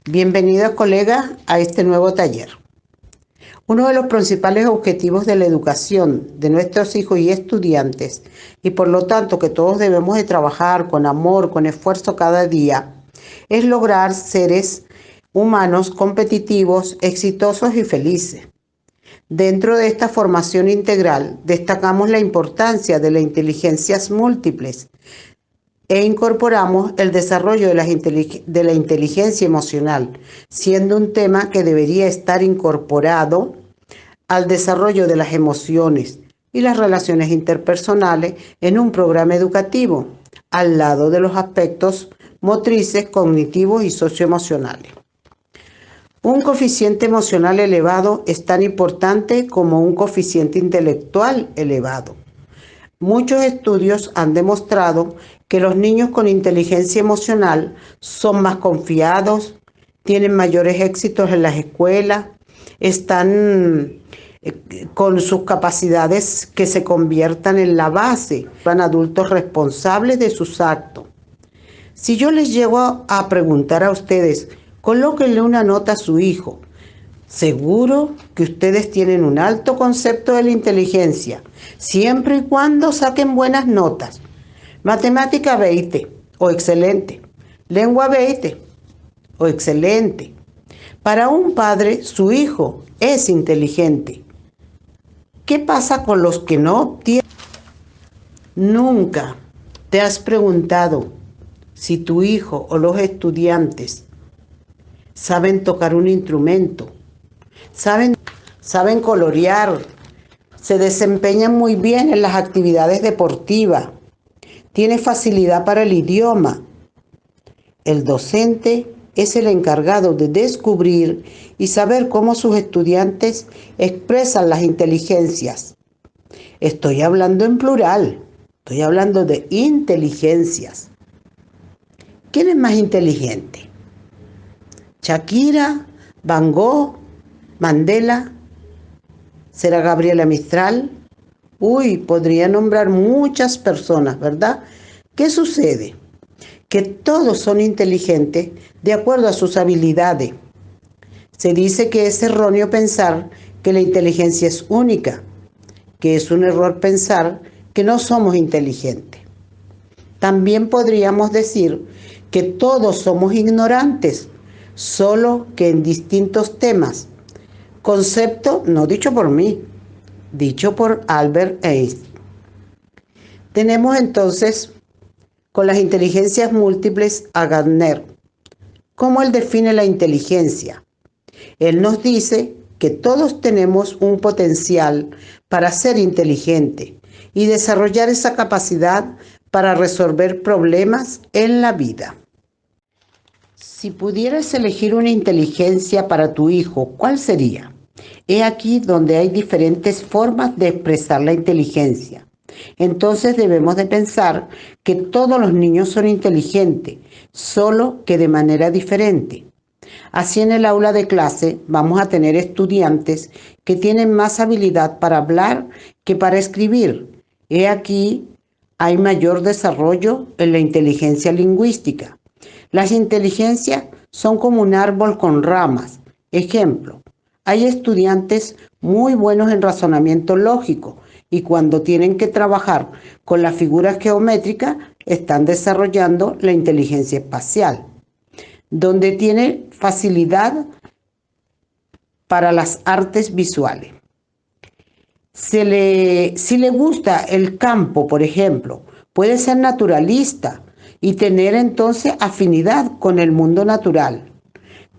Bienvenidos, colegas, a este nuevo taller. Uno de los principales objetivos de la educación de nuestros hijos y estudiantes, y por lo tanto que todos debemos de trabajar con amor, con esfuerzo cada día, es lograr seres humanos competitivos, exitosos y felices. Dentro de esta formación integral destacamos la importancia de las inteligencias múltiples e incorporamos el desarrollo de la inteligencia emocional, siendo un tema que debería estar incorporado al desarrollo de las emociones y las relaciones interpersonales en un programa educativo, al lado de los aspectos motrices, cognitivos y socioemocionales. Un coeficiente emocional elevado es tan importante como un coeficiente intelectual elevado. Muchos estudios han demostrado que los niños con inteligencia emocional son más confiados, tienen mayores éxitos en las escuelas, están con sus capacidades que se conviertan en la base, son adultos responsables de sus actos. Si yo les llego a preguntar a ustedes, colóquenle una nota a su hijo. Seguro que ustedes tienen un alto concepto de la inteligencia, siempre y cuando saquen buenas notas. Matemática 20 o excelente. Lengua 20 o excelente. Para un padre, su hijo es inteligente. ¿Qué pasa con los que no tienen? Nunca te has preguntado si tu hijo o los estudiantes saben tocar un instrumento, saben colorear, se desempeñan muy bien en las actividades deportivas, tienen facilidad para el idioma. El docente es el encargado de descubrir y saber cómo sus estudiantes expresan las inteligencias. Estoy hablando en plural, estoy hablando de inteligencias. ¿Quién es más inteligente? ¿Shakira, Van Gogh, Mandela? ¿Será Gabriela Mistral? Podría nombrar muchas personas, ¿verdad? ¿Qué sucede? Que todos son inteligentes de acuerdo a sus habilidades. Se dice que es erróneo pensar que la inteligencia es única, que es un error pensar que no somos inteligentes. También podríamos decir que todos somos ignorantes, solo que en distintos temas. Concepto no dicho por mí, dicho por Albert Einstein. Tenemos entonces con las inteligencias múltiples a Gardner. ¿Cómo él define la inteligencia? Él nos dice que todos tenemos un potencial para ser inteligente y desarrollar esa capacidad para resolver problemas en la vida. Si pudieras elegir una inteligencia para tu hijo, ¿cuál sería? He aquí donde hay diferentes formas de expresar la inteligencia. Entonces debemos de pensar que todos los niños son inteligentes, solo que de manera diferente. Así en el aula de clase vamos a tener estudiantes que tienen más habilidad para hablar que para escribir. He aquí hay mayor desarrollo en la inteligencia lingüística. Las inteligencias son como un árbol con ramas. Ejemplo, hay estudiantes muy buenos en razonamiento lógico y cuando tienen que trabajar con las figuras geométricas están desarrollando la inteligencia espacial, donde tiene facilidad para las artes visuales. Si le gusta el campo, por ejemplo, puede ser naturalista y tener entonces afinidad con el mundo natural.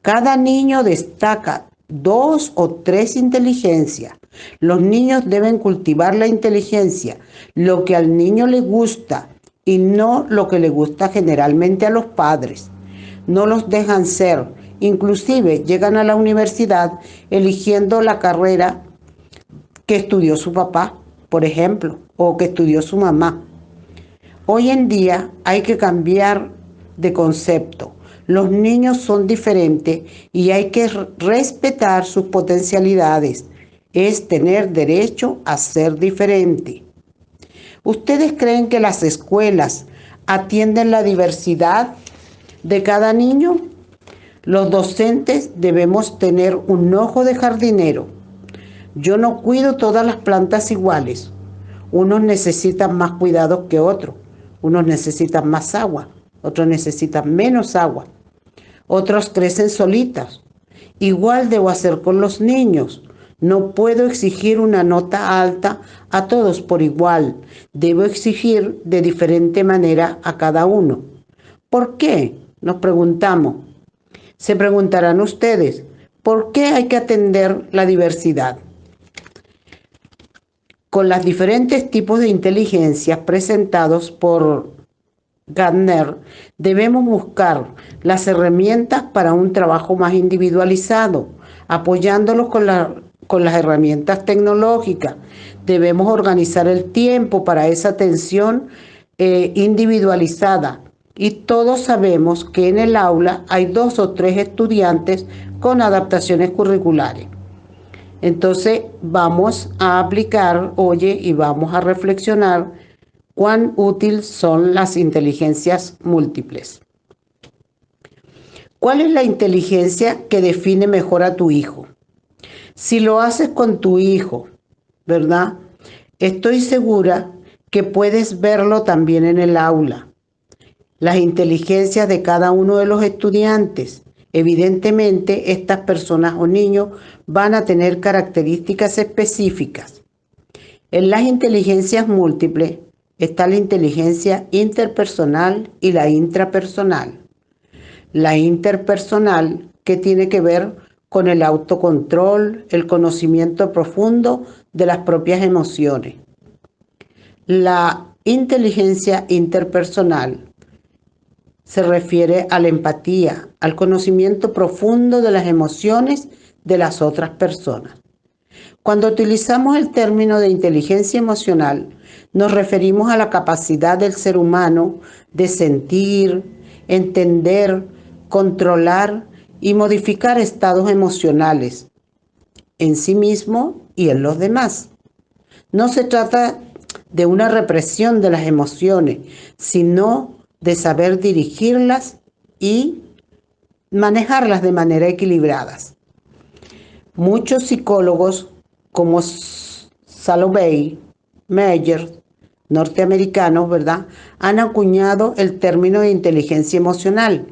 Cada niño destaca 2 o 3 inteligencias. Los niños deben cultivar la inteligencia, lo que al niño le gusta y no lo que le gusta generalmente a los padres. No los dejan ser, inclusive llegan a la universidad eligiendo la carrera que estudió su papá, por ejemplo, o que estudió su mamá. Hoy en día hay que cambiar de concepto. Los niños son diferentes y hay que respetar sus potencialidades. Es tener derecho a ser diferente. ¿Ustedes creen que las escuelas atienden la diversidad de cada niño? Los docentes debemos tener un ojo de jardinero. Yo no cuido todas las plantas iguales. Unos necesitan más cuidados que otros. Unos necesitan más agua, otros necesitan menos agua. Otros crecen solitas. Igual debo hacer con los niños. No puedo exigir una nota alta a todos por igual. Debo exigir de diferente manera a cada uno. ¿Por qué? Nos preguntamos. Se preguntarán ustedes, ¿por qué hay que atender la diversidad? Con los diferentes tipos de inteligencias presentados por Gardner, debemos buscar las herramientas para un trabajo más individualizado, apoyándolos con las herramientas tecnológicas. Debemos organizar el tiempo para esa atención individualizada. Y todos sabemos que en el aula hay 2 o 3 estudiantes con adaptaciones curriculares. Entonces vamos a aplicar, y vamos a reflexionar cuán útil son las inteligencias múltiples. ¿Cuál es la inteligencia que define mejor a tu hijo? Si lo haces con tu hijo, ¿verdad? Estoy segura que puedes verlo también en el aula. Las inteligencias de cada uno de los estudiantes. Evidentemente, estas personas o niños van a tener características específicas. En las inteligencias múltiples está la inteligencia interpersonal y la intrapersonal. La interpersonal, que tiene que ver con el autocontrol, el conocimiento profundo de las propias emociones. La inteligencia interpersonal se refiere a la empatía, al conocimiento profundo de las emociones de las otras personas. Cuando utilizamos el término de inteligencia emocional, nos referimos a la capacidad del ser humano de sentir, entender, controlar y modificar estados emocionales en sí mismo y en los demás. No se trata de una represión de las emociones, sino de saber dirigirlas y manejarlas de manera equilibrada. Muchos psicólogos como Salovey, Meyer, norteamericanos, ¿verdad?, han acuñado el término de inteligencia emocional,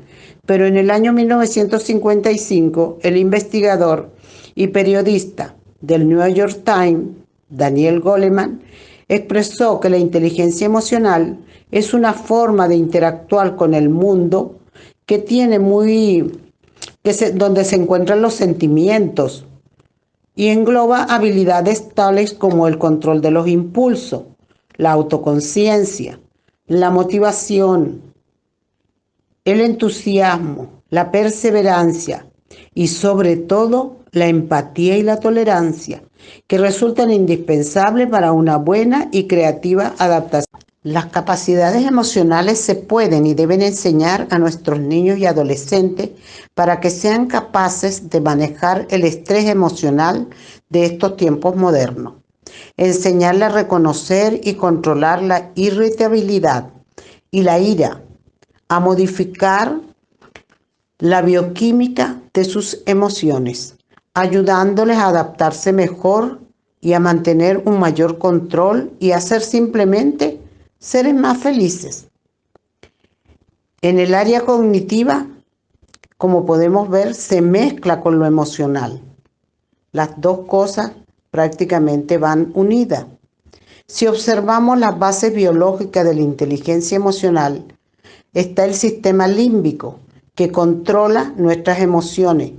pero en el año 1955 el investigador y periodista del New York Times, Daniel Goleman, expresó que la inteligencia emocional es una forma de interactuar con el mundo que tiene donde se encuentran los sentimientos y engloba habilidades tales como el control de los impulsos, la autoconciencia, la motivación, el entusiasmo, la perseverancia y sobre todo la empatía y la tolerancia, que resultan indispensables para una buena y creativa adaptación. Las capacidades emocionales se pueden y deben enseñar a nuestros niños y adolescentes para que sean capaces de manejar el estrés emocional de estos tiempos modernos. Enseñarles a reconocer y controlar la irritabilidad y la ira, a modificar la bioquímica de sus emociones, ayudándoles a adaptarse mejor y a mantener un mayor control y a ser simplemente seres más felices. En el área cognitiva, como podemos ver, se mezcla con lo emocional. Las dos cosas prácticamente van unidas. Si observamos las bases biológicas de la inteligencia emocional, está el sistema límbico, que controla nuestras emociones,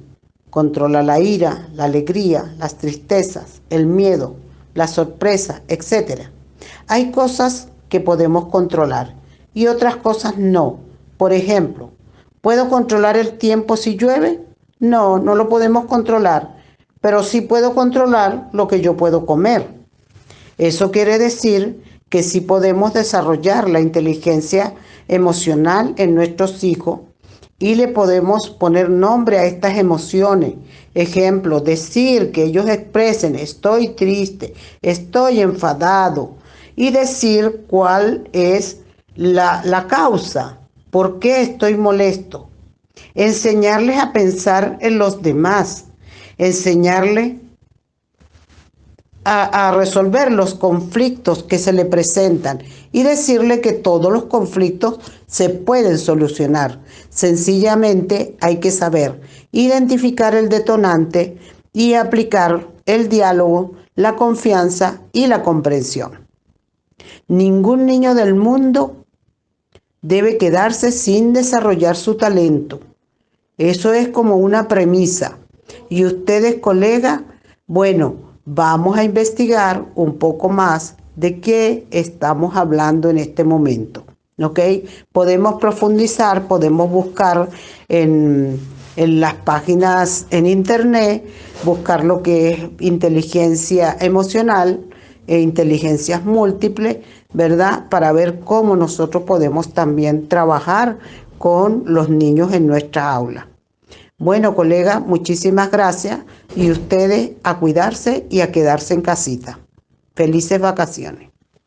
controla la ira, la alegría, las tristezas, el miedo, la sorpresa, etc. Hay cosas que podemos controlar y otras cosas no. Por ejemplo, ¿puedo controlar el tiempo si llueve? No, no lo podemos controlar, pero sí puedo controlar lo que yo puedo comer. Eso quiere decir que sí podemos desarrollar la inteligencia emocional en nuestros hijos y le podemos poner nombre a estas emociones. Ejemplo, decir que ellos expresen estoy triste, estoy enfadado y decir cuál es la causa, por qué estoy molesto. enseñarles a pensar en los demás, enseñarles a resolver los conflictos que se le presentan y decirle que todos los conflictos se pueden solucionar. Sencillamente hay que saber identificar el detonante y aplicar el diálogo, la confianza y la comprensión. Ningún niño del mundo debe quedarse sin desarrollar su talento. Eso es como una premisa. Y ustedes, colegas, bueno, vamos a investigar un poco más de qué estamos hablando en este momento. ¿Ok? Podemos profundizar, podemos buscar en las páginas en internet, buscar lo que es inteligencia emocional e inteligencias múltiples, ¿verdad? Para ver cómo nosotros podemos también trabajar con los niños en nuestra aula. Bueno, colega, muchísimas gracias y ustedes a cuidarse y a quedarse en casita. Felices vacaciones.